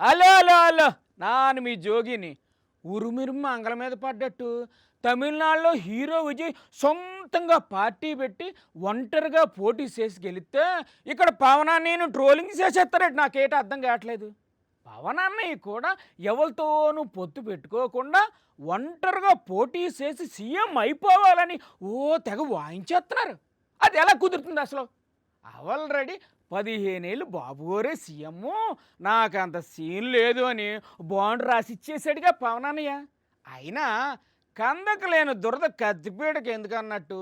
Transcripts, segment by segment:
Hello hello hello నాను మీ జోగిని ఉరుమిరుమ్మ అంగల మీద పడ్డట్టు తమిళనాడులో హీరో విజయ్ సొంతంగా పార్టీ పెట్టి ఒంటరిగా పోటీ చేసి గెలిస్తే ఇక్కడ పవనాన్ని ట్రోలింగ్ చేసేస్తారట. నాకేట అర్థం కావట్లేదు. పవనాన్నయ్య కూడా ఎవరితోనూ పొత్తు పెట్టుకోకుండా ఒంటరిగా పోటీ చేసి సీఎం అయిపోవాలని తెగ వాయించేస్తున్నారు. అది ఎలా కుదురుతుంది అసలు? ఆల్రెడీ 15 ఏళ్ళు బాబు గారే సీఎం, నాకు అంత సీన్ లేదు అని బాండ్ రాసి ఇచ్చేసాడుగా పవనాన్నయ్య. అయినా కందకు లేని దురద కత్తిపీటకి ఎందుకన్నట్టు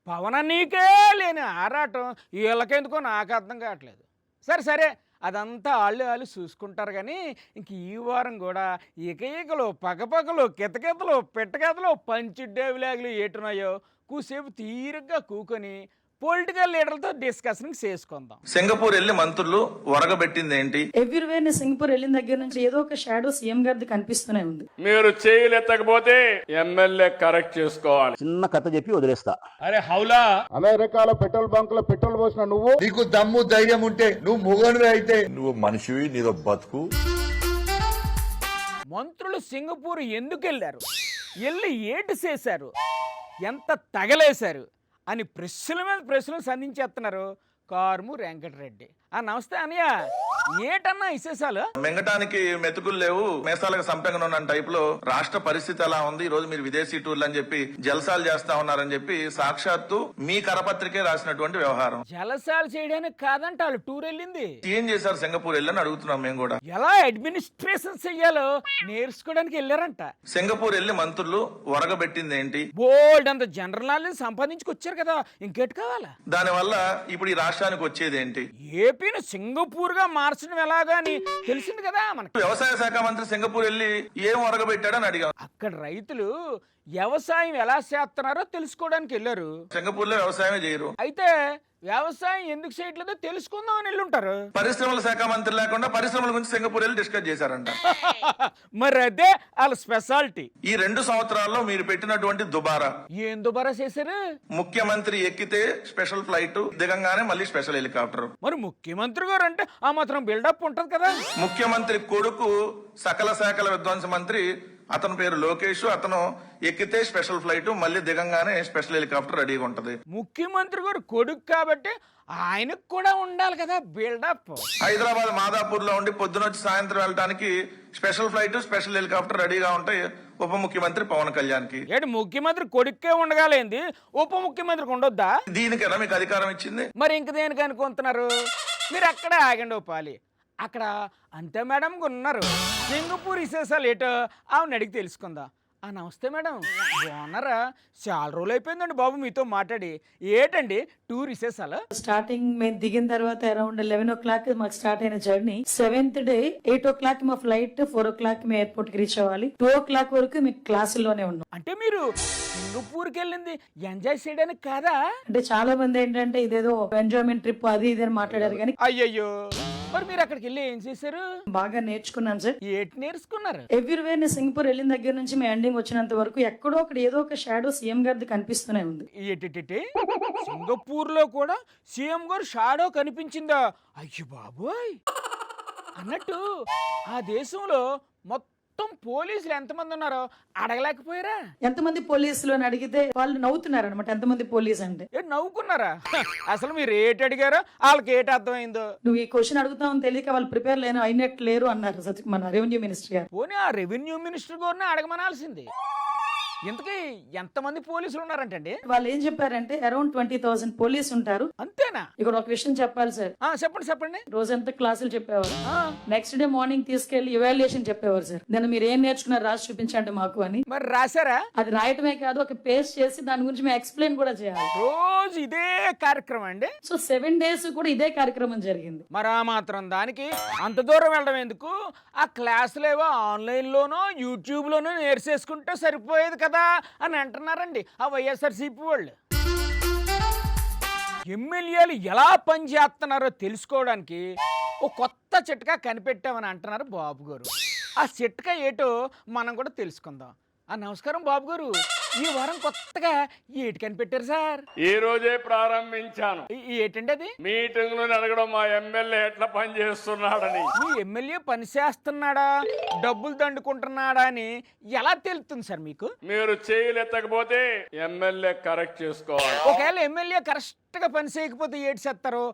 పవనాన్నయ్యకే లేని ఆరాటం వీళ్ళకెందుకో నాకు అర్థం కావట్లేదు. సరే సరే, అదంతా వాళ్ళు చూసుకుంటారు. కానీ ఇంక ఈ వారం కూడా ఈకలు పగపగలు కితకితలు పిట్టకితలు పంచిడ్డేవిలాగులు ఏటున్నాయో కూసేపు తీరిగ్గా కూకొని పొలిటికల్ లీడర్లతో డిస్కషన్ చేసుకుందాం. సింగపూర్ వెళ్ళి మంత్రులు వరగబెట్టింది ఏంటి? ఎవ్రీవేర్ సింగపూర్ వెళ్ళిన దగ్గర నుంచి ఏదో ఒక షాడో సీఎం గారిది కనిపిస్తూనే ఉంది. మీరు చేయలేకపోతే ఎమ్మెల్యే కరెక్ట్ చేసుకోవాలి. చిన్న కథ చెప్పి వదిలేస్తా. అరే హౌలా, అమెరికాలో పెట్రోల్ బంక్ లో పెట్రోల్ పోసిన నువ్వు, నీకు దమ్ము ధైర్యం ఉంటే నువ్వు మొగనువే అయితే నువ్వు మనిషివి, నీదో బతుకు. మంత్రులు సింగపూర్ ఎందుకు వెళ్ళారు, వెళ్ళి ఏటు చేశారు, ఎంత తగలేశారు అని ప్రశ్నల మీద ప్రశ్నలు సంధించేస్తున్నారు కార్ము వెంకటరెడ్డి. నమస్తే అన్నయ్య, ఏటన్నా విశేషాలు? మింగటానికి మెతుకులు లేవు, మేసాలకు సంపెంగన ఉన్న టైప్ లో రాష్ట్ర పరిస్థితి ఎలా ఉంది, ఈ రోజు మీరు విదేశీ టూర్లు అని చెప్పి జలసాలు చేస్తా ఉన్నారని చెప్పి సాక్షాత్తు మీ కరపత్రికే రాసినటువంటి వ్యవహారం. జలసాలు చేయడానికి కాదంట వాళ్ళు టూర్ వెళ్ళింది. ఏం చేశారు సింగపూర్ వెళ్ళని అడుగుతున్నాం మేము కూడా. ఎలా అడ్మినిస్ట్రేషన్ చెయ్యాలో నేర్చుకోవడానికి వెళ్ళారంట. సింగపూర్ వెళ్ళి మంత్రులు వరగబెట్టింది ఏంటి? బోల్డ్ అంత జనరల్ నాలెడ్జ్ సంపాదించుకొచ్చారు కదా, ఇంకేటి కావాలా? దానివల్ల ఇప్పుడు ఈ రాష్ట్రానికి వచ్చేది ఏంటి? ఏపీని సింగపూర్ గా మార్చడం ఎలాగా అని తెలిసింది కదా మనకి. వ్యవసాయ శాఖ మంత్రి సింగపూర్ వెళ్ళి ఏం వరగబెట్టాడని అడిగాం. అక్కడ రైతులు వ్యవసాయం ఎలా చేస్తున్నారో తెలుసుకోవడానికి వెళ్ళారు. సింగపూర్ లో వ్యవసాయమే చేయరు. అయితే వ్యవసాయం ఎందుకు చేయట్లేదో తెలుసుకుందాం అని వెళ్ళుంటారు. పరిశ్రమల శాఖ మంత్రి లేకుండా పరిశ్రమల గురించి సింగపూర్ వెళ్ళి డిస్కస్ చేశారంట. మరి అదే వాళ్ళ స్పెషాలిటీ. ఈ 2 సంవత్సరాల్లో మీరు పెట్టినటువంటి దుబారా. ఏం దుబారా చేశారు? ముఖ్యమంత్రి ఎక్కితే స్పెషల్ ఫ్లైట్, దిగంగానే మళ్ళీ స్పెషల్ హెలికాప్టర్. మరి ముఖ్యమంత్రి గారు అంటే ఆ మాత్రం బిల్డప్ ఉంటది కదా. ముఖ్యమంత్రి కొడుకు సకల శాఖల విధ్వంస మంత్రి, అతని పేరు లోకేష్, అతను ఎక్కితే స్పెషల్ ఫ్లైట్, మళ్ళీ దిగంగానే స్పెషల్ హెలికాప్టర్ రెడీగా ఉంటది. ముఖ్యమంత్రి గారు కొడుకు కాబట్టి ఆయనకు కూడా ఉండాలి కదా బిల్డప్. హైదరాబాద్ మాదాపూర్ లో ఉండి పొద్దునొచ్చి సాయంత్రం వెళ్ళడానికి స్పెషల్ ఫ్లైట్, స్పెషల్ హెలికాప్టర్ రెడీగా ఉంటాయి ఉప ముఖ్యమంత్రి పవన్ కళ్యాణ్ కి. ఏంటి ముఖ్యమంత్రి కొడుకే ఉండగాలేంది, ఉప ముఖ్యమంత్రికి ఉండొద్దా? దీనికైనా మీకు అధికారం ఇచ్చింది. మరి ఇంక దేనికి అనుకుంటున్నారు? మీరు అక్కడే ఆగండి ఓపాలి. అక్కడ అంతే మేడం ఉన్నారు. సింగపూర్ విశేషాలు ఏటో ఆమెను అడిగి తెలుసుకుందాం. నమస్తే మేడం, బాగున్నారా? చాలా రోజులు అయిపోయిందండి బాబు మీతో మాట్లాడి. ఏటండి టూర్ విశేషాలు? స్టార్టింగ్ మేము దిగిన తర్వాత అరౌండ్ 11 o'clock మాకు స్టార్ట్ అయిన జర్నీ. 7th డే 8 o'clock మా ఫ్లైట్, 4 o'clock మేము ఎయిర్పోర్ట్ కి రీచ్ అవ్వాలి. 2 o'clock వరకు మీకు క్లాసుల్లోనే ఉన్నాం. అంటే మీరు సింగపూర్కి వెళ్ళింది ఎంజాయ్ చేయడానికి కాదా? అంటే చాలా మంది ఏంటంటే ఇదేదో ఎంజాయ్మెంట్ ట్రిప్ అది ఇది అని మాట్లాడారు. కానీ అయ్యయ్యో, మరి మీరు అక్కడికి వెళ్ళి ఏం చేశారు? బాగా నేర్చుకున్నాను సార్. ఏటి నేర్చుకున్నారు? ఎవ్రీవేర్ సింగపూర్ వెళ్ళిన దగ్గర నుంచి మేము ఎండింగ్ వచ్చినంత వరకు ఎక్కడో అక్కడ ఏదో ఒక షాడో సీఎం గారిది కనిపిస్తూనే ఉంది. ఏటి సింగపూర్ లో కూడా సీఎం గారు షాడో కనిపించిందా? అయ్యో బాబోయ్. అన్నట్టు ఆ దేశంలో మొత్తం పోలీసులు ఎంతమంది ఉన్నారో అడగలేకపోయారా? ఎంతమంది పోలీసులు అని అడిగితే వాళ్ళు నవ్వుతున్నారు అనమాట. ఎంతమంది పోలీసు అంటే నవ్వుకున్నారా? అసలు మీరు ఏటి అడిగారో వాళ్ళకి ఏటి అర్థమైందో? నువ్వు ఈ క్వశ్చన్ అడుగుతావని తెలియక వాళ్ళు ప్రిపేర్ అయినట్టు లేరు అన్నారు మన రెవెన్యూ మినిస్టర్ గారు. పోనీ ఆ రెవెన్యూ మినిస్టర్ గారిని అడగమనాల్సింది. ఇంతకీ ఎంతమంది పోలీసులు ఉన్నారంటండి? వాళ్ళు ఏం చెప్పారంటే అరౌండ్ 20,000 పోలీసు ఉంటారు. అంతేనా? ఇక్కడ ఒక విషయం చెప్పాలి సార్. చెప్పండి. రోజంతా క్లాసులు చెప్పేవారు. నెక్స్ట్ డే మార్నింగ్ తీసుకెళ్లి ఇవాల్యుయేషన్ చెప్పేవారు సార్. దాన్ని మీరు ఏం నేర్చుకున్నారు రాసి చూపించండి మాకు అని. మరి రాశారా? అది రాయటమే కాదు, ఒక పేస్ట్ చేసి దాని గురించి మేము ఎక్స్ప్లెయిన్ కూడా చేయాలి. రోజు ఇదే కార్యక్రమం అండి. సో 7 days కూడా ఇదే కార్యక్రమం జరిగింది. మరి ఆ మాత్రం దానికి అంత దూరం వెళ్ళడం ఎందుకు? ఆ క్లాసులు ఏవో ఆన్లైన్ లోనో యూట్యూబ్ లోనో నేర్చేసుకుంటే సరిపోయేది కదా అని అంటున్నారండి ఆ వైఎస్ఆర్సీపీ వాళ్ళు. ఎమ్మెల్యేలు ఎలా పనిచేస్తున్నారో తెలుసుకోవడానికి ఓ కొత్త చిట్కా కనిపెట్టామని అంటున్నారు బాబు గారు. ఆ చిట్కా ఏటో మనం కూడా తెలుసుకుందాం. నమస్కారం బాబు గారు, ఈ వారం కొత్తగా ఏటి కనిపెట్టారు సార్? ఈ రోజే ప్రారంభించాను. ఏటండి అది? మీటింగ్లు అడగడం మా ఎమ్మెల్యే ఎట్లా పని చేస్తున్నాడని. మీ ఎమ్మెల్యే పని చేస్తున్నాడా, డబ్బులు దండుకుంటున్నాడా అని ఎలా తెలుస్తుంది సార్ మీకు? మీరు చేయలు ఎత్తకపోతే ఎమ్మెల్యే కరెక్ట్ చేసుకోవాలి. ఒకవేళ ఎమ్మెల్యే కరెక్ట్ గా పని చేయకపోతే ఏటి చేస్తారు?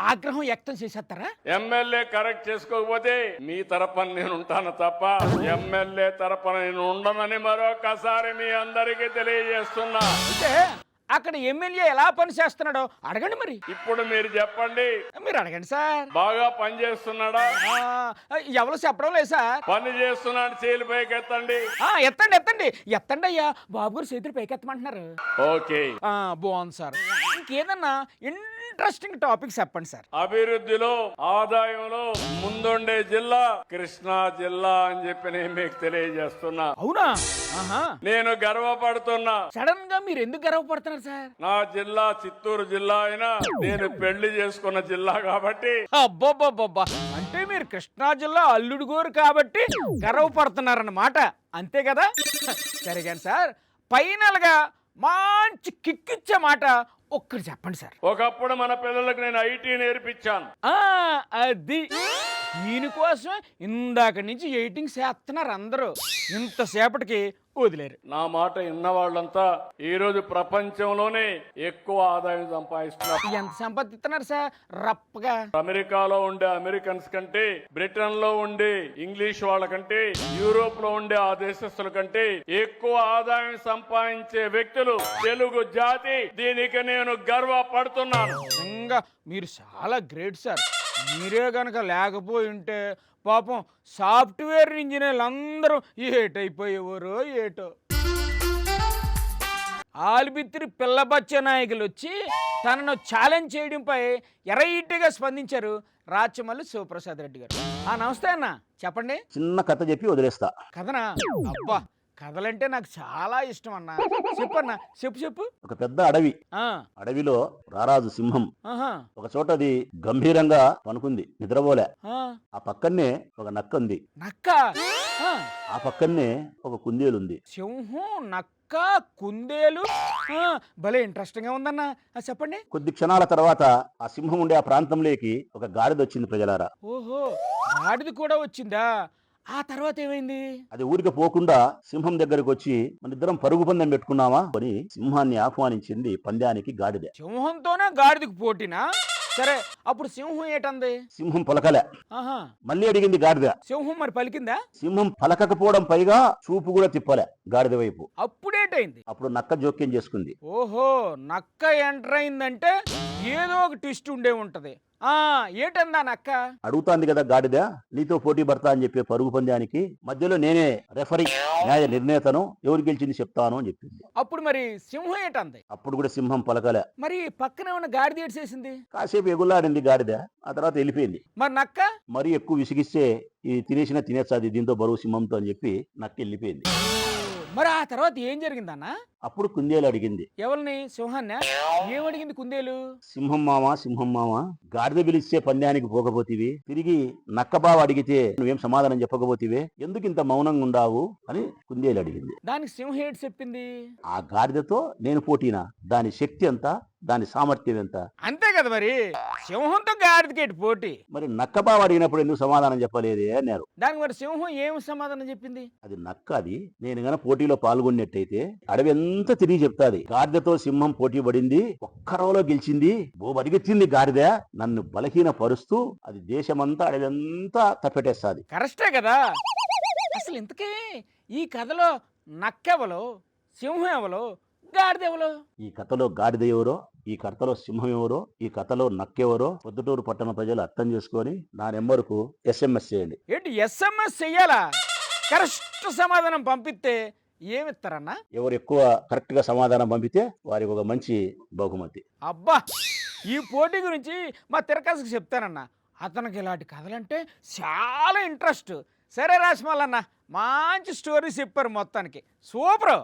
ఆగ్రహం వ్యక్తం చేసేస్తారా? ఎమ్మెల్యే కరెక్ట్ చేసుకోకపోతే మీ తరపున నేను ఉంటాను తప్ప ఎమ్మెల్యే తరపున నేను ఉండనని మరొకసారి మీ అందరికీ తెలియజేస్తున్నా. అంటే అక్కడ ఎమ్మెల్యే ఎలా పని చేస్తున్నాడో అడగండి మరి. ఇప్పుడు మీరు చెప్పండి, మీరు అడగండి సార్. బాగా పని చేస్తున్నాడా? ఎవరు చెప్పడం లేదు సార్. పని చేస్తున్నాడు, చేలు పైకి ఎత్తండి. ఎత్తండి ఎత్తండి ఎత్తండి అయ్యా, బాబు గారు చేతులు పైకి ఎత్తమంటున్నారు. ఓకే, బాగుంది సార్. ఇంకేదన్నా ఇంట్రెస్టింగ్ టాపిక్ చెప్పండి సార్. అభివృద్ధిలో ఆదాయంలో ముందుండే జిల్లా కృష్ణా జిల్లా అని చెప్పి నేను మీకు తెలియజేస్తున్నా. అవునా? ఆహా. నేను గర్వపడుతున్నా. సడన్ గా మీరు ఎందుకు గర్వపడుతున్నారు సార్? నా జిల్లా చిత్తూరు జిల్లా అయినా నేను పెళ్లి చేసుకున్న జిల్లా కాబట్టి. అబ్బబ్బబ్బబ్బా, అంటే మీరు కృష్ణా జిల్లా అల్లుడు గోరు కాబట్టి గర్వపడుతున్నారన్నమాట, అంతే కదా? సరే కానీ సార్, ఫైనల్ గా మంచి కిక్కిచ్చే మాట ఒక్కటి చెప్పండి సార్. ఒకప్పుడు మన పిల్లలకు నేను ఐటీ నేర్పించాను. అది దీనికోసం ఇందాక నుంచి ఎయిటింగ్ చేస్తున్నారు అందరూ, ఇంతసేపటికి వదిలేరు. నా మాట విన్న వాళ్ళంతా ఈ రోజు ప్రపంచంలోనే ఎక్కువ ఆదాయం సంపాదిస్తున్నారు. ఎంత సంపాదిస్తున్నారు సార్ రప్పగా? అమెరికాలో ఉండే అమెరికన్స్ కంటే, బ్రిటన్ లో ఉండే ఇంగ్లీష్ వాళ్ళ కంటే, యూరోప్ లో ఉండే ఆ దేశస్తుల కంటే ఎక్కువ ఆదాయం సంపాదించే వ్యక్తులు తెలుగు జాతి. దీనికి నేను గర్వపడుతున్నాను. నిజంగా మీరు చాలా గ్రేట్ సార్. మీరే గనక లేకపోయి ఉంటే పాపం సాఫ్ట్వేర్ ఇంజనీర్లు అందరూ ఏటైపోయేవారో ఏటో. ఆల్బిత్రి పిల్లబచ్చ నాయకులు వచ్చి తనను ఛాలెంజ్ చేయడంపై ఎరైట్గా స్పందించారు రాచమల్లి శివప్రసాద్ రెడ్డి గారు. నమస్తే అన్న, చెప్పండి. చిన్న కథ చెప్పి వదిలేస్తా. కథనా? అబ్బా, కథలంటే నాకు చాలా ఇష్టం అన్న. చెప్పన్నా, చెప్పు చెప్పు. ఒక పెద్ద అడవి. అడవిలో రారాజు సింహం ఒక చోట అది గంభీరంగా పనుకుంది, నిద్రపోలే. ఆ పక్కనే ఒక నక్క ఉంది. నక్క? ఆ పక్కనే ఒక కుందేలు ఉంది. సింహం, నక్క, కుందేలు, భలే ఇంట్రెస్టింగ్ గా ఉందన్న. చెప్పండి. కొద్ది క్షణాల తర్వాత ఆ సింహం ఉండే ఆ ప్రాంతంలోకి ఒక గాడిద వచ్చింది ప్రజలారా. ఓహో, గాడిద కూడా వచ్చిందా? ఆ తర్వాత ఏమైంది? అది ఊరికి పోకుండా సింహం దగ్గరకు వచ్చి మన ఇద్దరం పరుగు పందెం పెట్టుకున్నావా అని సింహాన్ని ఆహ్వానించింది పందానికి గాడిద. సింహంతోనే గాడిదకు పోటీనా? సరే, అప్పుడు సింహం ఏటంది? సింహం పలకలే. మళ్ళీ అడిగింది గాడిద. సింహం మరి పలికిందా? సింహం పలకకపోవడం పైగా చూపు కూడా తిప్పలే గాడిద వైపు. అప్పుడేటైంది? అప్పుడు నక్క జోక్యం చేసుకుంది. ఓహో, నక్క ఎంటర్ అయిందంటే ఏదో ఒక ట్విస్ట్ ఉండే ఉంటది. ఏటందా నక్క? అడుగుతాంది కదా గాడిద, నీతో పోటీ పడతా అని చెప్పి పరుగు పందానికి మధ్యలో నేనే రెఫరీ, న్యాయ నిర్ణేతను, ఎవరు గెలిచింది చెప్తాను అని చెప్పింది. అప్పుడు మరి సింహం ఏటంది? అప్పుడు కూడా సింహం పలకలే. మరి పక్కనే ఉన్న గాడిద ఏడ్చేసింది. కాసేపు ఎగులాడింది గాడిద, ఆ తర్వాత వెళ్ళిపోయింది. మరి నక్క? మరి ఎక్కువ విసిగిస్తే ఇది తినేచ్చది దీంతో బరువు సింహంతో అని చెప్పి నక్క వెళ్ళిపోయింది. మరి ఆ తర్వాత ఏం జరిగిందన్న? అప్పుడు కుందేలు అడిగింది. ఎవరిని? సింహాన్న? ఏమడిగింది కుందేలు? సింహం మామ, గాడిద పిలిస్తే పందానికి పోకపోతేవి, తిరిగి నక్క బావ అడిగితే నువ్వేం సమాధానం చెప్పకపోతేవే, ఎందుకు ఇంత మౌనంగా ఉండావు అని కుందేలు అడిగింది. దానికి సింహం ఏంటి చెప్పింది? ఆ గాడిదతో నేను పోటీనా, దాని శక్తి ఎంత, దాని సామర్థ్యం ఎంత. అంతే కదా మరి, సింహంతో గాడిదకేటి పోటీ. మరి నక్క బావ అడిగినప్పుడు ఎందుకు సమాధానం చెప్పలేదే అన్నారు. దానికి మరి సింహం ఏం సమాధానం చెప్పింది? అది నక్క, అది నేను గన పోటీలో పాల్గొన్నట్టయితే అడవి ఎంత తిరిగి చెప్తాది. గాడిదతో సింహం పోటీ పడింది, ఒక్క రోజులో గెలిచింది, బరిగెత్తింది గాడిద, నన్ను బలహీన పరుస్తూ అది దేశమంతా అడవంతా తప్పెట్టేస్తాది. కరెక్టే కదా. అసలు ఇంతకీ ఈ కథలో నక్కెవలో, సింహం ఎవలో, గాడిద ఎవలో? ఈ కథలో గాడిద ఎవరో, ఈ కథలో సింహం ఎవరో, ఈ కథలో నక్కెవరో పొద్దుటూరు పట్టణ ప్రజలు అర్థం చేసుకొని నా నెంబర్కు SMS చేయండి. ఏంటి SMS చెయ్యాలా? కరెక్ట్ సమాధానం పంపిస్తే ఏమిస్తారన్నా? ఎవరు ఎక్కువ కరెక్ట్ గా సమాధానం పంపితే వారికి ఒక మంచి బహుమతి. అబ్బా, ఈ పోటీ గురించి మా తిరకాసుకు చెప్తానన్నా. అతనికి ఇలాంటి కథలంటే చాలా ఇంట్రెస్ట్. సరే రాజమల్లన్న, మంచి స్టోరీ చెప్పారు, మొత్తానికి సూపర్.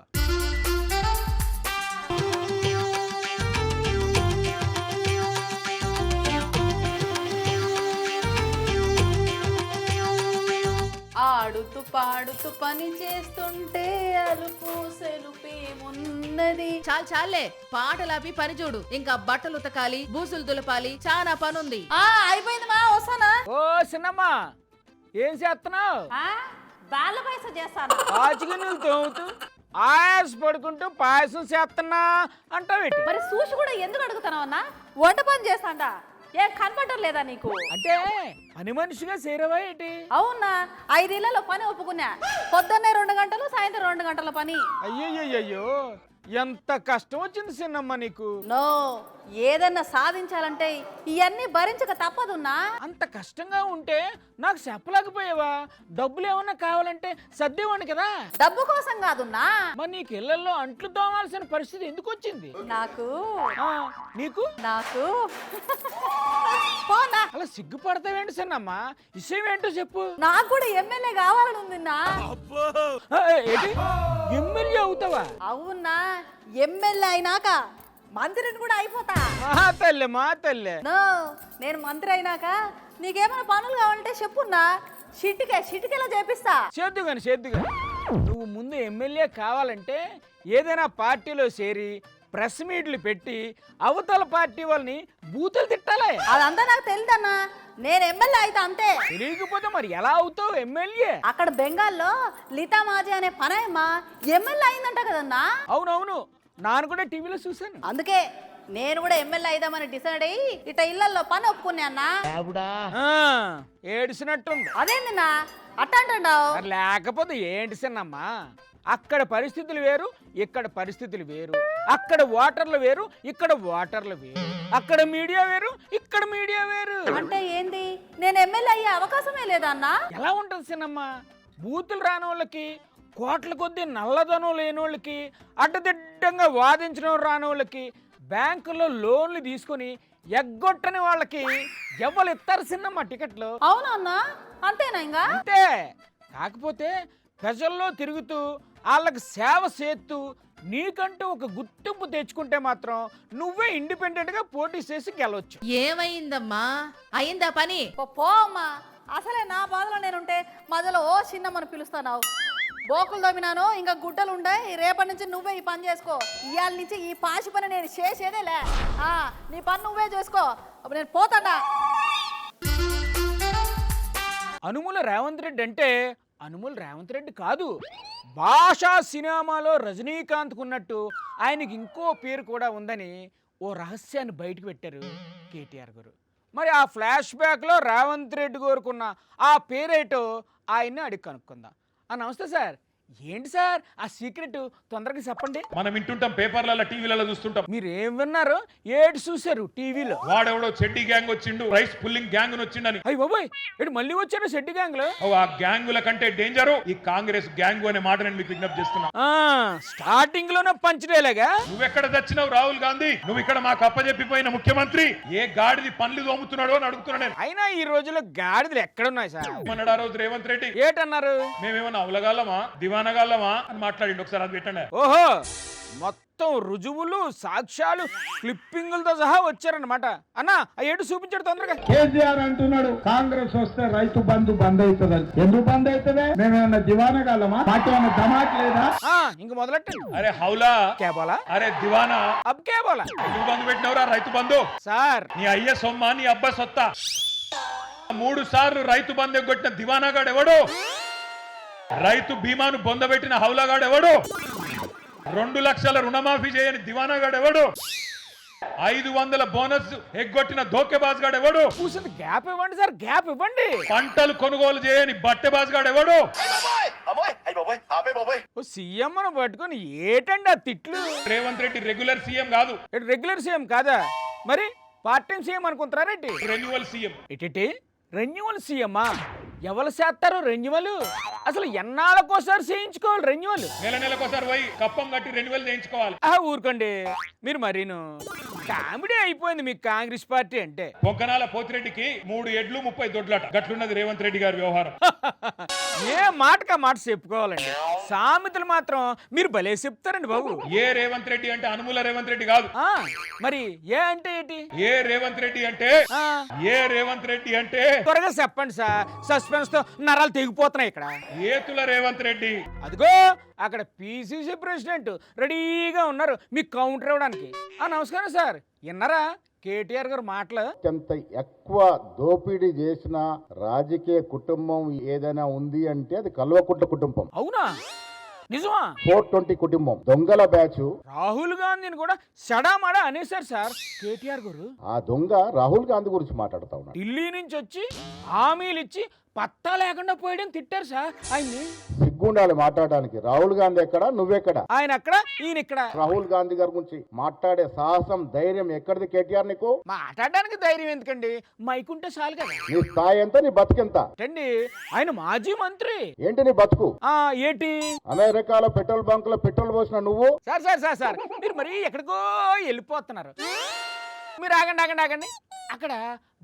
ఆడుతూ పాడుతూ పని చేస్తుంటే అలుపు సెలుపేమున్నది. చాలే పాటలాపి పని చూడు. ఇంకా బట్టలు ఉతకాలి, బూసులు దులపాలి, చాలా పనుంది. అయిపోయింది మా, వస్తానా? ఓ సిన్నమ్మా, ఏం చేస్తున్నావు? బాల పాయసం చేస్తాను. ఆచిగిన్నెలు తోముతూ ఆయాస పడుకుంటూ పాయసం చేస్తున్నా అంటావేటి? మరి సూచి కూడా ఎందుకు అడుగుతున్నావు అన్న? వంట పని చేస్తాండా, ఏం కనపడటం లేదా నీకు? అంటే పని మనిషిగా చేరవా ఏంటి? అవునా, 5 ఇళ్లలో పని ఒప్పుకున్నా. పొద్దున్నే 2 గంటలు, సాయంత్రం 2 గంటల పని. అయ్యయ్యో, ఎంత కష్టం వచ్చింది సిన్నమ్మ నీకు. నో, ఏదన్నా సాధించాలంటే ఇవన్నీ భరించక తప్పదున్నా. అంత కష్టంగా ఉంటే నాకు చెప్పలేకపోయావా? డబ్బులు ఏమన్నా కావాలంటే సర్దేవాడిని కదా. డబ్బు కోసం కాదున్నా, మరి నీకు ఇళ్లలో అంట్లు తోమాల్సిన పరిస్థితి ఎందుకు వచ్చింది? నాకు నీకు నాకు పోనా. అలా సిగ్గుపడతావేంటి సిన్నమ్మ? విషయం ఏంటో చెప్పు. నాకు కూడా ఎమ్మెల్యే కావాలని ఉందిన్నా. ఏంటి, ఎమ్మెల్యే అవుతావా? అవునా, ఎమ్మెల్యే అయినాక మంత్రిని కూడా అయిపోతా. మా తల్లే నో, నేను మంత్రి అయినాక నీకేమైనా పనులు కావాలంటే చెప్పున్నా, చిటికెలా చేపిస్తా. చేద్దుగాని నువ్వు ముందు ఎమ్మెల్యే కావాలంటే ఏదైనా పార్టీలో చేరి ప్రెస్ మీట్లు పెట్టి అవతల పార్టీ వాళ్ళని బూతులు తిట్టాలి. అదంతా నాకు తెలియదన్నా, నేను ఎమ్మెల్యే అయితే అంతే. తెలియకపోతే మరి ఎలా అవుతావు ఎమ్మెల్యే? అక్కడ బెంగాల్లో లీతా మాజీ అనే పనయమ్మ ఎమ్మెల్యే అయిందంట కదన్నా. అవునవును, నాను కూడా టీవీలో చూశాను. అందుకే నేను కూడా ఎమ్మెల్యే అయిదామని డిసైడ్ అయ్యి ఇట ఇళ్లలో పని ఒప్పుకున్నా. ఏడిసినట్టుంది. అదేందిన్నా అట్టంటావు? మరి లేకపోతే ఏంటి సిన్నమ్మా? అక్కడ పరిస్థితులు వేరు, ఇక్కడ పరిస్థితులు వేరు. అక్కడ ఓటర్లు వేరు, ఇక్కడ ఓటర్లు వేరు. అక్కడ మీడియా వేరు, ఇక్కడ మీడియా వేరు. అంటే ఏంది, నేను ఎమ్మెల్యే అయ్యే అవకాశమే లేదన్నా? ఎలా ఉంటుంది సిన్నమ్మా? బూతులు రాని వాళ్ళకి, కోట్ల కొద్దీ నల్లధనం లేని వాళ్ళకి, అడ్డదిడ్డంగా వాదించడం రాని వాళ్ళకి, బ్యాంకుల్లో లోన్లు తీసుకొని ఎగ్గొట్టని వాళ్ళకి ఎవరు ఇస్తారు సిన్నమ్మ టికెట్లు? అవునా అన్నా, అంతేనా? ఇంకా అంతే. కాకపోతే ప్రజల్లో తిరుగుతూ వాళ్ళకి సేవ చేస్తూ నీకంటూ ఒక గుర్తింపు తెచ్చుకుంటే మాత్రం నువ్వే ఇండిపెండెంట్ గా పోటీ చేసి గెలవచ్చు. ఏమైందమ్మా, అయిందా పని? పో అమ్మా, అసలే నా బాధలో నేనుంటే మధ్యలో ఓ చిన్నమ్మని పిలుస్తున్నావు. బోకులు దొమినాను, ఇంకా గుడ్డలు ఉండాయి. రేపటి నుంచి నువ్వే ఈ పని చేసుకో. ఇవాళ నుంచి ఈ పాసి పని నేను చేసేదేలే. నీ పని నువ్వే చేసుకో, అప్పుడు నేను పోతాడా. అనుముల రేవంత్ రెడ్డి అంటే అనుముల రేవంత్ రెడ్డి కాదు, భాషా సినిమాలో రజనీకాంత్కు ఉన్నట్టు ఆయనకి ఇంకో పేరు కూడా ఉందని ఓ రహస్యాన్ని బయటకు పెట్టారు కేటీఆర్ గారు. మరి ఆ ఫ్లాష్ బ్యాక్లో రేవంత్ రెడ్డి కోరుకున్న ఆ పేరేటో ఆయన్ని అడిగి కనుక్కుందాం. నమస్తే సార్. ఏంటి సార్ ఆ సీక్రెట్, తొందరగా చెప్పండి. మనం వింటుంటాం, పేపర్లలో టీవీలలో చూస్తుంటాం. మీరు ఏం విన్నారు, ఏడు చూసారు టీవీలో? వాడెవడో చెడ్డి గ్యాంగ్ వచ్చిండు, రైస్ పుల్లింగ్ గ్యాంగ్ వచ్చిండని. అయ్యి బాబోయ్, ఇటు మళ్ళీ వచ్చారు షెడ్డి గ్యాంగ్ లో. ఆ గ్యాంగుల కంటే డేంజరు ఈ కాంగ్రెస్ గ్యాంగ్ అనే మాట నేను మీకు విజ్ఞప్తి చేస్తున్నా. స్టార్టింగ్ లోనే పంచడేలాగా. నువ్వెక్కడ తెచ్చినావు రాహుల్ గాంధీ? నువ్వు ఇక్కడ మాకు అప్పచెప్పిపోయిన ముఖ్యమంత్రి ఏ గాడిది పనులు తోముతున్నాడో అని అడుగుతున్నా నేను. అయినా ఈ రోజుల్లో గాడిదలు ఎక్కడున్నాయి సార్? అన్నాడు ఆ రోజు రేవంత్ రెడ్డి. ఏటన్నారు? మేమేమన్నా అవలగాలమా, దివానగాలమా అని మాట్లాడిండు. ఒకసారి అది పెట్టండి. ఓహో, మొత్తం రుజువులు, సాక్ష్యాలు, క్లిప్పింగులతో సహా వచ్చారనమాట. అన్న ఆ ఏడు చూపించాడు తొందరగా. కేసీఆర్ అంటున్నాడు కాంగ్రెస్ వస్తే రైతు బంధు బంద్ అవుతుందని. ఎందుకు బంద్ అవుతుంది? మేమేమన్నా దివానగాలమా? మాకు ఏమన్నా ధమాక్ లేదా? ఇంక మొదలెట్టండి. అరే హౌలా, క్యా బోలా? అరే దివానా, అబ్ క్యా బోలా? ఎందుకు బంధు పెట్టినవరా రైతు బంధు? సార్, నీ అయ్య సొమ్మ, నీ అబ్బా సొత్తా. 3 సార్లు రైతు బంధు కొట్టిన దివానాగాడు ఎవడు? రైతు బీమాను బొందబెట్టిన హౌలాగాడు ఎవడు? 2 లక్షల రుణమాఫీ చేయని దివానాగాడు ఎవడు? 500 బోనస్ ఎగ్గొట్టిన ధోకేబాజ్ గాడు ఎవడు? కూర్చుంది గ్యాప్ ఇవ్వండి సార్, గ్యాప్ ఇవ్వండి. పంటలు కొనుగోలు చేయని బట్టెబాజ్ గాడు ఎవడు? సీఎం అని పట్టుకొని ఏటండి ఆ తిట్లు? రేవంత్ రెడ్డి రెగ్యులర్ సీఎం కాదు. రెగ్యులర్ సీఎం కాదా? మరి పార్ట్ టైం సీఎం అనుకుంటారా రెడ్డి? Renewal CM. ఎట్టి రెన్యువల్ సీఎమ్మా? ఎవరు చేస్తారు రెన్యువల్? అసలు ఎన్నాళ్ళకోసారి చేయించుకోవాలి రెన్యువల్? నెలకోసారి పోయి కప్పం కట్టి రెన్యువల్ చేయించుకోవాలి. ఊరుకోండి మీరు మరీను. కామెడీ అయిపోయింది మీకు కాంగ్రెస్ పార్టీ అంటే. పొంకనాల పోతిరెడ్డికి 3 ఎడ్లు 30 దొడ్లట గట్లున్నది రేవంత్ రెడ్డి గారి వ్యవహారం. ఏ మాటకా మాట చెప్పుకోవాలండి. సామెతలు మాత్రం మీరు భలే చెప్తారండి బాబు. ఏ రేవంత్ రెడ్డి అంటే అనుమూల రేవంత్ రెడ్డి కాదు. ఆ మరి ఏ అంటే ఏంటి? ఏ రేవంత్ రెడ్డి అంటే ఆ, ఏ రేవంత్ రెడ్డి అంటే త్వరగా చెప్పండి సార్, సస్పెన్స్ తో నరాలు తెగిపోతున్నాయి ఇక్కడ. ఏతుల రేవంత్ రెడ్డి. అదిగో అక్కడ పిసిసి ప్రెసిడెంట్ రెడీగా ఉన్నారు మీకు కౌంటర్ ఇవ్వడానికి. నమస్కారం సార్, విన్నారా కేటీఆర్ గారు మాటలు? అత్యంత ఎక్కువ దోపిడీ చేసిన రాజకీయ కుటుంబం ఏదైనా ఉంది అంటే అది కల్వకుంట్ల కుటుంబం. అవునా, నిజమా? 420 కుటుంబం దొంగల బ్యాచ్. రాహుల్ గాంధీని కూడా సడామడా అనేశారు సార్ కేటీఆర్ గారు. ఆ దొంగ రాహుల్ గాంధీ గురించి మాట్లాడుతా ఉన్నాడు. ఢిల్లీ నుంచి వచ్చి హామీలు ఇచ్చి పత్తా లేకుండా పోయడం తిట్టారు సార్ ఆయన్ని. సిగ్గుండాలి మాట్లాడడానికి. రాహుల్ గాంధీ ఎక్కడ, నువ్వెక్కడ? ఆయన అక్కడ, ఈయన ఇక్కడ. రాహుల్ గాంధీ గారి గురించి మాట్లాడే సాహసం ధైర్యం ఎక్కడిది కేటీఆర్ నీకు? మాట్లాడడానికి ధైర్యం ఎందుకండి, మైకుంటే చాలు కదా. నీ స్థాయి ఎంత, నీ బతుకెంత? అండి ఆయన మాజీ మంత్రి. ఏంటి నీ బతుకు? ఏంటి అమెరికాలో పెట్రోల్ బంక్ లో పెట్రోల్ పోసిన నువ్వు. సార్ సార్ సార్ సార్ మీరు మరీ ఎక్కడికో వెళ్ళిపోతున్నారు. మీరు ఆగండి ఆగండి ఆగండి. అక్కడ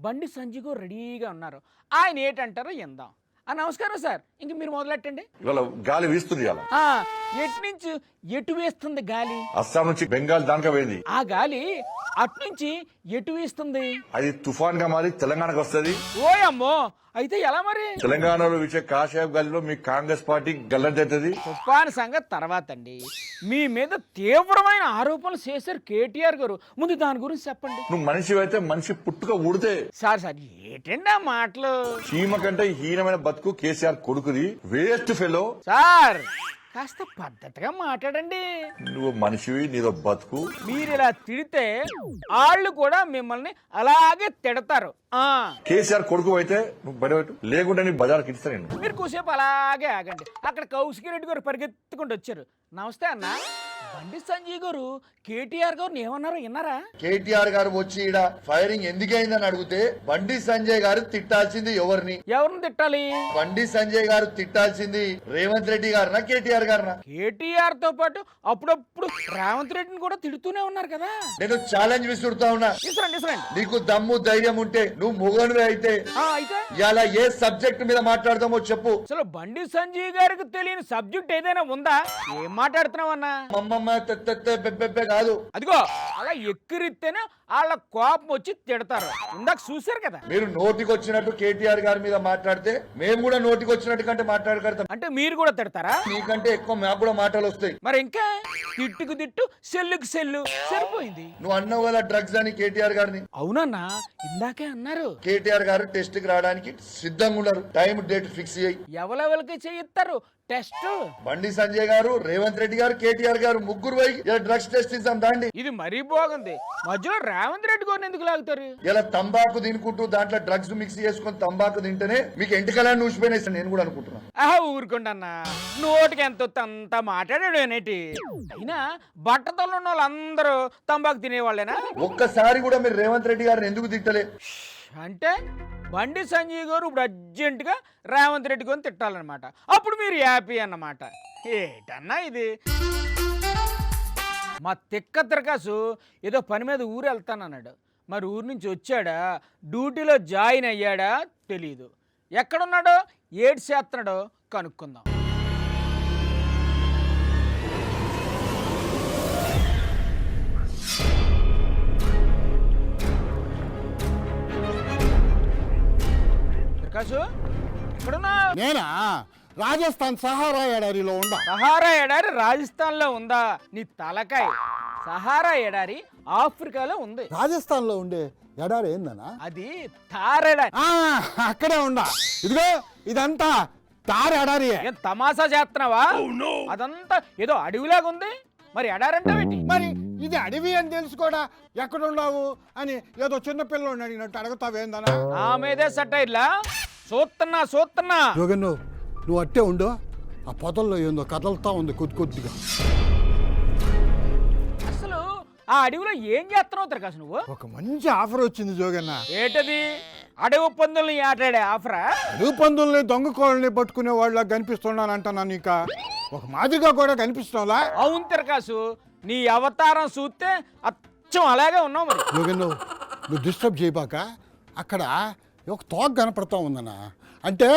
బండి సంజయ్ గారు రెడీగా ఉన్నారు. ఆయన ఏంటంటారో ఎందాం. నమస్కారం సార్, ఇంక మీరు మొదలెట్టండి. ఇవాళ గాలి వీస్తుంది. ఇవాళ ఎటు నుంచి ఎటు వేస్తుంది గాలి? అస్సాం నుంచి బెంగాల్ దాకా పోయింది. ఆ గాలి అటు నుంచి ఎటు వేస్తుంది? అది తుఫాన్ గా మారి తెలంగాణకు వస్తుంది. ఓయమ్మో, అయితే ఎలా మరి? తెలంగాణలో విచ్చే కాషాయ గాలిలో మీ కాంగ్రెస్ పార్టీ గల్లెత్తది. తుఫాన్ సంగతి తర్వాత అండి. మీ మీద తీవ్రమైన ఆరోపణలు చేశారు కేటీఆర్ గారు. ముందు దాని గురించి చెప్పండి. నువ్వు మనిషి అయితే మనిషి పుట్టుక ఊడితే. సార్ సార్ ఏంటండి ఆ మాటలు? చీమ కంటే హీనమైన బతుకు కేసీఆర్ కొడుకుది. Waste fellow. సార్ కాస్త పద్ధతిగా మాట్లాడండి. నువ్వు మనిషివి, నీదో బతుకు. మీరు ఇలా తిడితే వాళ్ళు కూడా మిమ్మల్ని అలాగే తిడతారు. కేసీఆర్ కొడుకు అయితే నువ్వు బయటపెట్టు, లేకుంటే నీ బజార్కి ఇస్తాను. మీరు కూసేపు అలాగే ఆగండి. అక్కడ కౌశికి రెడ్డి గారు పరిగెత్తుకుంటూ వచ్చారు. నమస్తే అన్న. బండి సంజయ్ గారు కేటీఆర్ గారు ఏమన్నారో విన్నారా? కేటీఆర్ గారు వచ్చి ఈడ ఫైరింగ్ ఎందుకైందని అడిగితే బండి సంజయ్ గారు తిట్టాల్సింది ఎవరిని? ఎవరిని తిట్టాలి? బండి సంజయ్ గారు తిట్టాల్సింది రేవంత్ రెడ్డి గారినా కేటీఆర్ గారినా? కేటీఆర్ తో పాటు అప్పుడప్పుడు రేవంత్ రెడ్డిని కూడా తిడుతూనే ఉన్నారు కదా. నేను ఛాలెంజ్ విసురుతా ఉన్నా. ఇసరండి ఇసరండి. నీకు దమ్ము ధైర్యం ఉంటే నువ్వు మొగనువే అయితే అయితే ఇలా ఏ సబ్జెక్ట్ మీద మాట్లాడతామో చెప్పు. అసలు బండి సంజయ్ గారికి తెలియని సబ్జెక్ట్ ఏదైనా ఉందా? ఏం మాట్లాడుతున్నావన్నా? మమ్మమ్మ పెప్పే కాదు. అదిగో అలా ఎక్కిరిస్తేనే వాళ్ళ కోపం వచ్చి తిడతారు. ఇందాక చూశారు కదా. మీరు నోటికి వచ్చినట్టు కేటీఆర్ గారి మీద మాట్లాడితే మేము కూడా నోటికి వచ్చినట్టు కంటే మాట్లాడగలుగుతాం. అంటే మీరు కూడా తిడతారా? నీకంటే ఎక్కువ మాకు కూడా మాటలు వస్తాయి. మరి ఇంకా తిట్టుకు తిట్టు, సెల్లుకు సెల్లు సరిపోయింది. నువ్వు అన్నావు కదా డ్రగ్స్ అని కేటీఆర్ గారిని. అవునన్నా, ఇందాకే అన్నారు. కేటీఆర్ గారు టెస్ట్ కి రావడానికి సిద్ధంగా ఉన్నారు. టైం డేట్ ఫిక్స్ చేయి. ఎవరెవరికి చేయిస్తారు టెస్ట్? బండి సంజయ్ గారు, రేవంత్ రెడ్డి గారు, కేటీఆర్ గారు ముగ్గురు పోయి ఇలా డ్రగ్స్ టెస్ట్ ఇస్తాం దాండి. ఇది మరీ బాగుంది. మధ్యలో రేవంత్ రెడ్డి గారిని ఎందుకు లాగుతారు? ఇలా తంబాకు తినుకుంటూ దాంట్లో డ్రగ్స్ మిక్స్ చేసుకుని తంబాకు తింటేనే మీకు ఎంటకలని ఊసిపోయినా నేను కూడా అనుకుంటున్నా. ఊరుకోండి అన్న, నోటికి ఎంత అంత మాట్లాడాడు అనేటి. అయినా బట్టతలు ఉన్న వాళ్ళందరూ తంబాకు తినేవాళ్ళేనా? ఒక్కసారి కూడా మీరు రేవంత్ రెడ్డి గారిని ఎందుకు తిట్టలే? అంటే బండి సంజయ్ గారు ఇప్పుడు అర్జెంటుగా రేవంత్ రెడ్డి గారిని తిట్టాలన్నమాట. అప్పుడు మీరు హ్యాపీ అన్నమాట. ఏటన్నా ఇది? మా తిక్క తిరకాసు ఏదో పని మీద ఊరు వెళ్తానన్నాడు. మరి ఊరు నుంచి వచ్చాడా, డ్యూటీలో జాయిన్ అయ్యాడా తెలీదు. ఎక్కడున్నాడో, ఏడు చేస్తున్నాడో కనుక్కుందాం. తిరకాసు ఎక్కడున్నా? నేనా? రాజస్థాన్ సహారా ఎడారిలో ఉందా. సహారా ఎడారి రాజస్థాన్ లో ఉందా? నీ తలకాయ. సహారా ఎడారి ఆఫ్రికాలో ఉంది. రాజస్థాన్ లో ఉండే ఎడారి ఏందనా? అది థార్ ఎడారి. అక్కడే ఉందా. ఇదిగో ఇదంతా తార్ ఎడారి. ఏం తమాషా చేస్తున్నావా? అదంతా ఏదో అడవిలాగా ఉంది. మరి ఎడారంటావేంటి? మరి ఇది అడవి అని తెలుసుకోడా ఎక్కడున్నావు అని ఏదో చిన్న పిల్లలు అడిగినట్టు అడుగుతావేందనా? నా మీదే సటైర్లా చూస్తున్నా. జోగన్ను నువ్వు అట్టే ఉండు. ఆ పొదల్లో ఏందో కదలుతా ఉంది కొద్ది కొద్దిగా. అసలు ఆ అడవిలో ఏం చేస్తున్నావు తిరకాసు నువ్వు? ఒక మంచి ఆఫర్ వచ్చింది జోగన్న. ఏటది? అడవి పందుల్ని ఆటాడే ఆఫరా? అడవి పందుల్ని దొంగ కోళ్ళని పట్టుకునే వాళ్ళ కనిపిస్తున్నానంటున్నా. నీక ఒక మాదిరిగా కూడా కనిపిస్తున్నావులా? అవును తిరకాసు, నీ అవతారం చూస్తే అచ్చ అచ్చం అలాగే ఉన్నావు మరి. నువ్వు డిస్టర్బ్ చేయబాక. అక్కడ ఒక తోక కనపడతా ఉందన్నా, అంటే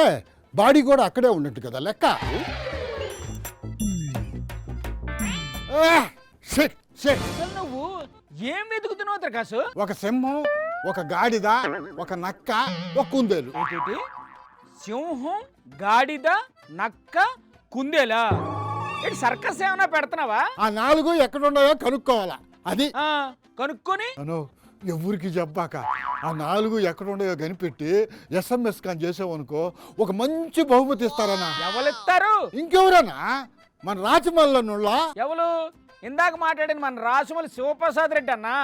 బాడీ కూడా అక్కడే ఉన్నట్టు కదా లెక్క. అసలు నువ్వు ఏం వెతుకుతున్నావు త్రకాసు? ఒక సింహం, ఒక గాడిద, ఒక నక్క, ఒక కుందేలు. ఏంటి? సింహం, గాడిద, నక్క, కుందేలా? ఏంటి సర్కస్ ఏమైనా పెడుతున్నావా? ఆ 4 ఎక్కడున్నాయో కనుక్కోవాలా. అది కనుక్కొని ఎవరికి చెప్పాక ఆ 4 ఎక్కడున్నాయో కనిపెట్టి SMS కాని చేసావనుకో ఒక మంచి బహుమతి ఇస్తారన్నా. ఎవరిస్తారు? ఇంకెవరన్నా, మన రాచమల్ల ఎవరు? ఇందాక మాట్లాడిన మన రాసుమల్లి శివప్రసాద్ రెడ్డి అన్నా.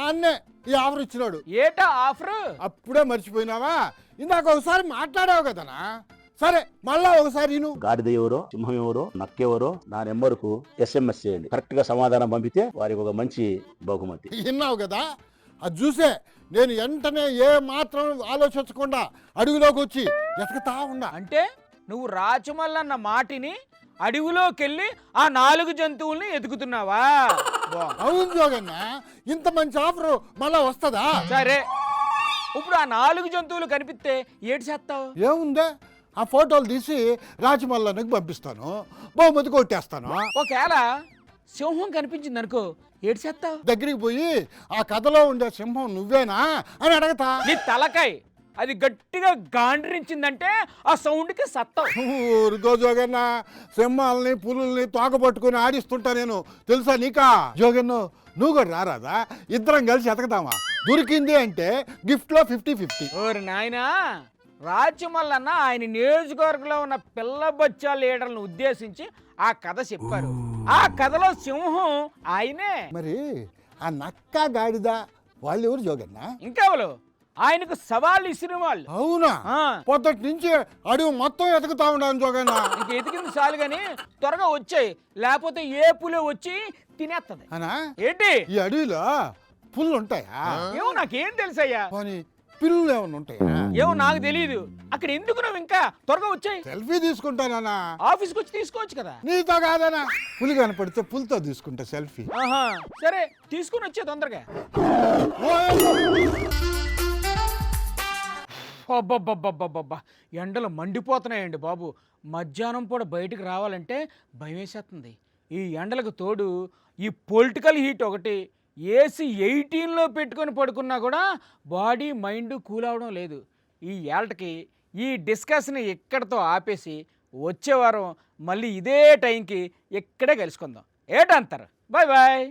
అన్నే ఈ ఆఫర్ ఇచ్చినాడు. ఏటా ఆఫర్? అప్పుడే మర్చిపోయినావా? ఇందాక ఒకసారి మాట్లాడావు కదనా. సరే మళ్ళా ఒకసారి గాడిద ఎవరో, సింహం ఎవరో, నక్క ఎవరో నా నెంబర్కు SMS చేయండి. కరెక్ట్ గా సమాధానం పంపితే వారికి ఒక మంచి బహుమతి. విన్నావు కదా, అది చూసే నేను వెంటనే ఏ మాత్రం ఆలోచించకుండా అడుగులోకి వచ్చి ఎతకతా ఉన్నా. అంటే నువ్వు రాచమల్లన్న మాటిని అడవిలోకి వెళ్ళి ఆ 4 జంతువుల్ని ఎదుగుతున్నావా? అవును జోగన్న, ఇంత మంచి ఆఫర్ మళ్ళా వస్తుందా? సరే, ఇప్పుడు ఆ 4 జంతువులు కనిపిస్తే ఏడు చేస్తావు? ఏముందే, ఆ ఫోటోలు తీసి రాజమల్లానికి పంపిస్తాను, బహుమతి కొట్టేస్తాను. ఒకవేళ సింహం కనిపించింది అనుకో, ఏడు చేస్తావు? దగ్గరికి పోయి ఆ కథలో ఉండే సింహం నువ్వేనా అని అడగతా. నీ తలకాయ అది గట్టిగా గాండ్రించిందంటే ఆ సౌండ్కి సత్తావు. ఊరుకో జోగన్న, సింహాలని పులుల్ని తోక పట్టుకుని ఆడిస్తుంటా నేను, తెలుసా నీకా? జోగన్ను నువ్వు కూడా రారాదా, ఇద్దరం కలిసి ఎతకదామా? దొరికింది అంటే గిఫ్ట్లో 50-50. ఓరి నాయనా, రాచమల్లన్న ఆయన నియోజకవర్గంలో ఉన్న పిల్ల బచ్చా లీడర్లను ఉద్దేశించి ఆ కథ చెప్పారు. ఆ కథలో సింహం ఆయనే. మరి ఆ నక్క గాడిద వాళ్ళు ఎవరు జోగన్న? ఇంకెవరు? ఆయనకు సవాళ్ళు ఇసిన వాళ్ళు. అవునా? పొద్దుటి నుంచి అడుగు మొత్తం ఎతుకుతా ఉన్నాను జోగన్న. ఇంక ఎతికింది చాలు గాని త్వరగా వచ్చాయి, లేకపోతే ఏ పులి వచ్చి తినేస్తుంది. అనా ఏంటి ఈ అడవిలో పుల్లు ఉంటాయా? ఏమో నాకేం తెలుసయ్యా. పోనీ పిల్లులు ఏమన్నా ఉంటాయా? ఏమో నాకు తెలియదు. అక్కడ ఎందుకు నువ్వు ఇంకా త్వరగా వచ్చాయి. సెల్ఫీ తీసుకుంటానా? ఆఫీస్కి వచ్చి తీసుకోవచ్చు కదా. నీతో కాదనా, పులి కనపడితే పులితో తీసుకుంటా సెల్ఫీ. సరే తీసుకుని వచ్చే తొందరగా. అబ్బబ్బబ్బబ్బబ్బబ్బా, ఎండలు మండిపోతున్నాయండి బాబు. మధ్యాహ్నం పూట బయటికి రావాలంటే భయం వేసేస్తుంది. ఈ ఎండలకు తోడు ఈ పొలిటికల్ హీట్ ఒకటి, ఏసీ 18లో పెట్టుకొని పడుకున్నా కూడా బాడీ మైండ్ కూల్ అవడం లేదు. ఈ ఏళ్ళకి ఈ డిస్కషన్ ఇక్కడితో ఆపేసి వచ్చే వారం మళ్ళీ ఇదే టైంకి ఇక్కడే కలుసుకుందాం. ఏటంటారు? Bye bye.